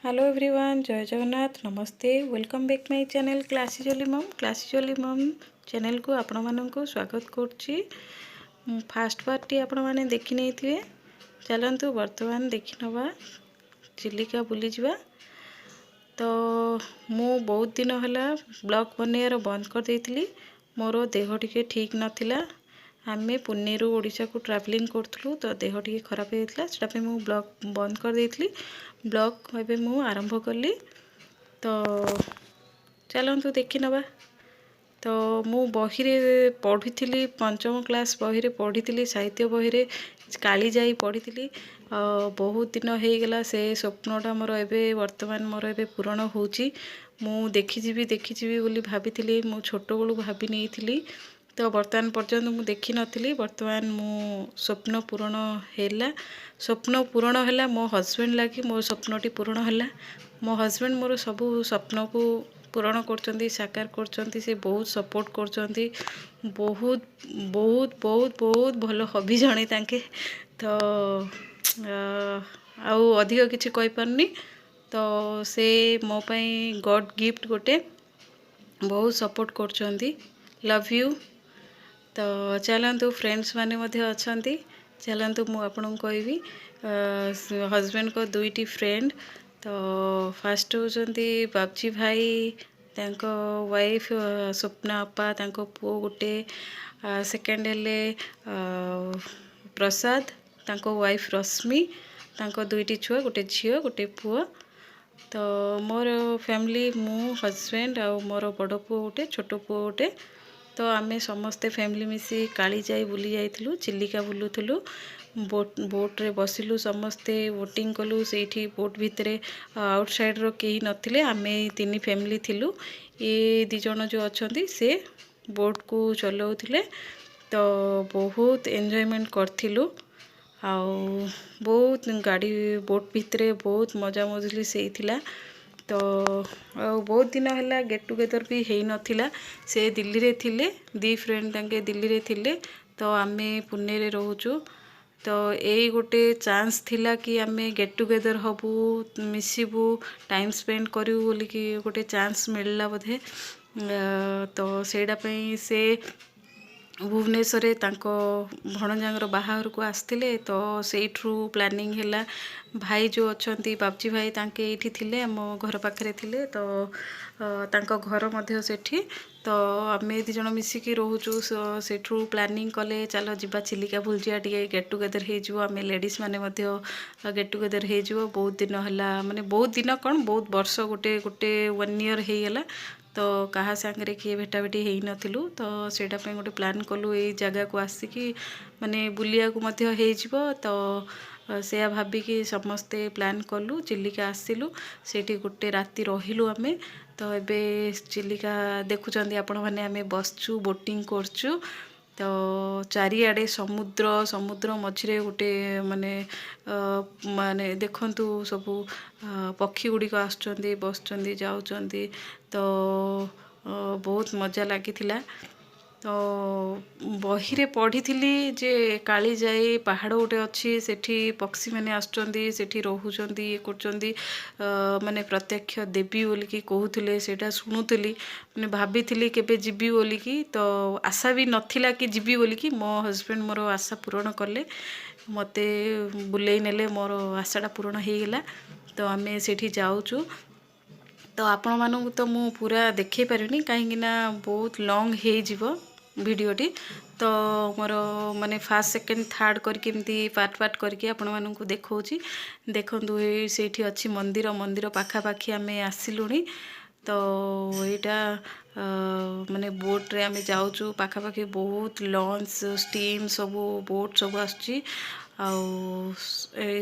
Hello everyone, जय जगन्नाथ, नमस्ते, welcome back my channel classy मम चैनल को आपण मानक स्वागत करुच्ची। फास्ट पार्टी आपण मैंने देखी नहीं थे, चलतु बर्तमान देखी नवा चिलिका बुली जावा। तो मु बहुत दिन है ब्लॉग बनैयार बंद कर देइथिली, मोर देह टिके ठीक नथिला। आमे पुणे रु ओडिशा को ट्रैवलिंग करथलु, तो देह टिके खराब होइतला, सेटा पे मु ब्लॉग बंद कर देइथिली। ब्लॉग एबे मु आरंभ कली, तो चलतु देखि नबा। तो मु बही रे पढ़ी, पंचम क्लास बही रे पढ़ी, साहित्य बही रे काली जाई पढ़ी। बहुत दिन हो गला से स्वप्नटा मोर एबे वर्तमान मोर एबे पूरण होची। मु देखी बोली भाभी, मु छोट बेलू भाभी नहीं थी, तो वर्तमान पर्यंत मु देखी नथिली। वर्तमान मु स्वप्न पूरण हैला, स्वप्न पूरण हैला। मो हस्बैंड लगी मो स्वप्नटी पूरण हैला। मो हस्बैंड मोर सबू स्वप्न को पूरण करचंती, साकार करचंती। से बहुत सपोर्ट करचंती, बहुत बहुत बहुत बहुत भल हबी जणे तांके। तो आउ अधिक किछि कहि पारनी। तो से मो पई गॉड गिफ्ट गोटे, बहुत सपोर्ट करचंती। Love you. तो चलतु फ्रेंड्स माने मध्य अछंती, चलतु मु आपन कहबी हस्बैंड को दुईटी फ्रेंड। तो फास्ट होचंती बाबजी भाई, तांको वाइफ स्वप्ना अपा, तांको पुओ गोटे। सेकेंड हेले प्रसाद, तांको वाइफ रश्मि, तांको दुईटी छुआ, गोटे झियो गोटे पुओ। तो मोर फैमिली मु हस्बैंड आ मोर बड़ पुओ गोटे, छोट पुओ गोटे। तो आमे समस्ते फैमिली मिसी काली जाई बुली जाइथिलु, चिलिका बुलुथिलु। बोट रे बसिलु, समस्ते बोटिंग कलु। सेठी बोट भितरे आउटसाइड रो केही नथिले, आमे तीन फैमिली थिलु। ये दी जण जो अछंती से बोट को चलाउथिले। तो बहुत एन्जॉयमेंट करथिलु। आउ बहुत गाड़ी बोट भितरे बहुत मजा मजली से थिला। तो बहुत दिन है गेट टुगेदर भी है नथिला। से दिल्ली रे थिले, दी फ्रेंड तांके दिल्ली रे थिले। तो आमे पुणे रे रहूचु। तो यही गोटे चांस थिला कि आमे गेट टुगेदर हबू, मिसिबू, टाइम स्पेंड करू बोली कि गोटे चांस मिलला बोधे। तो सेडा पई से भुवनेश्वर तांको भणजांगर बाहार को आसथिले। तो सेठू प्लानिंग हैला। भाई जो अछंती बाबजी भाई, तांके एठी थिले, हम घर पाखरे थिले। तो तांको घर मध्य सेठी। तो आमे दी जण मिसिकी रहूचु। सेठू प्लानिंग कले, चलो जिबा चिलिका भुलजिया, टिके गेट टुगेदर हे जिवो। आमे लेडीज माने मध्य गेट टुगेदर हे जिवो। बहुत दिन हैला, माने बहुत दिन कौन, बहुत वर्ष, गोटे 1 ईयर हे गेला। तो कहा सांगरे किए भेटा भेटी हेई नथिलु। तो सेटा पे गोटे प्लान कलु, एई जगह को आसिकी माने बुलिया को मध्य हेई जिवो। तो से भाबिकी समस्ते प्लान कलु, चिलिका आसिलु। सेठी गोटे राति रहिलु आमे। तो एबे चिलिका देखुचंदी आपण माने, आमे बसचु, बोटिंग करचु। तो चारिआडे समुद्र, समुद्र मझिरे गोटे माने माने देखंतु सबू पक्षी गुड़िक आसुचंदी, बसचंदी, जाउचंदी। तो बहुत मजा लागिथिला। तो बही रे पढ़ी जे काली जाई पहाड़ गोटे अच्छी, सेठी पक्षी माने आसुचंदी, सेठी रहउचंदी, ये करचंदी। माने प्रत्यक्ष देवी बोली कि कहूथिले, सेटा सुनुथिली। माने भाबिथिली केबे जिबी बोली कि। तो आशा भी नथिला कि जिबी बोली कि। मो हस्बैंड मोर आशा पूरण कले, मते बुलेई नेले, मोर आशाटा पूरण हो गला। तो आमे सेठी जाउचु। तो आपण मानू तो मु पूरा देखै पारिनी, कहीं बहुत लॉन्ग हे जिवो वीडियोटी। तो मोर माने फर्स्ट सेकेंड थर्ड करके एमती पार्ट पार्ट करके आपण मानू देखौची। देखंतु सेठी अच्छी मंदिर, मंदिर पाखापाखी आमे आसिलुनी। तो एटा माने बोट रे आमे जाउचु, पाखापाखी बहुत लॉन्च, स्टीम सबू बोट सबू आसुची। आउ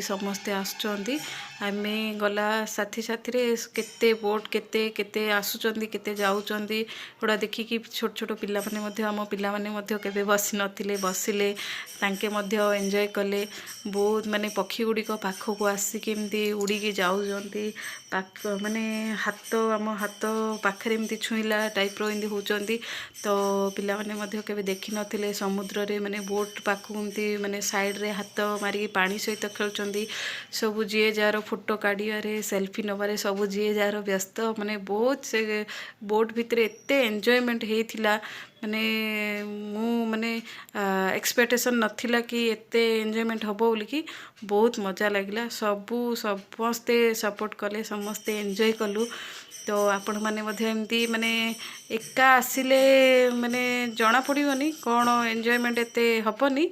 समस्ते आसुचंदी। आमे गला साथी साथी रे केते बोट केते केते आसुचंदी, केते जाउचंदी। गोड़ा देखी कि छोट छोट पिला माने मध्य, हम पिला माने मध्य केबे बसी नथिले, बसिले, तांके मध्य एन्जॉय कले। बहुत माने पक्षी गुड़िक पाखक आसी केमती उड़ीकी जाउचंदी। पाख माने हाथ, आम हाथ पाखरे एमती छुईला टाइप रो एमती होचंदी। तो पिला माने मध्य केबे देखि नथिले समुद्र रे, माने बोट पाखु एमती माने साइड रे हाथ मारिकी पानी सहित खेलुंट सब जी जार फोटो काढ़े सेल्फी नबारे सब जी जार व्यस्त माने बहुत से बोट भितर एत एंजॉयमेंट होता माने मु माने एक्सपेक्टेशन नथिला कि एत एंजॉयमेंट हम बोलिकी बहुत मजा लगिला सबू समस्ते सपोर्ट कले समस्ते एंजॉय कलु तो आपण मैंने एमती माने एका आसिले माने जना पड़ोनी कौन एंजॉयमेंट एत हेनी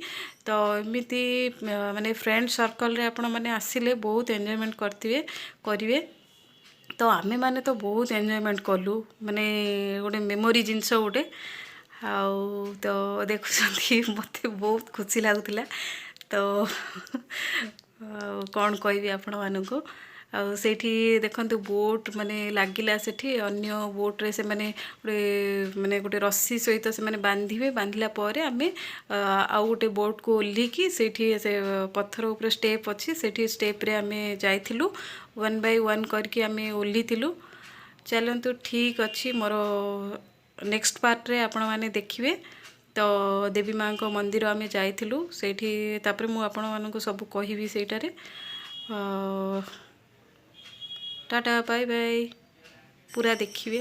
तो एमती माने फ्रेंड सर्कल रे आपण मैंने आसिले बहुत एंजॉयमेंट करेंगे तो आमे माने तो बहुत एंजॉयमेंट कलु माने गोटे मेमोरी जिनस गोटे आउ तो देखुं मत बहुत खुशी लगुला तो कौन कहबी आपण मानक आठी देखते बोट माने लगिला सेठी अन्य बोट्रे से माने गोटे रस्सी सहित से माने बांधे बांधिला पर आमे आउ गोटे बोट को ओह्लिकी से पत्थर उपर स्टेप अच्छी से स्टेप रे आमे जाइथिलु 1 बाय 1 करके आमे ओह्लिथिलु चलतु ठीक अच्छी मोर नेक्स्ट पार्ट रे आपण माने देखिए तो देवी माँ को मंदिर आमे जाइथिलु सेठी तापर मु आपण मानक सब कहबी सेटारे टाटा बाय बाय पूरा देखिए।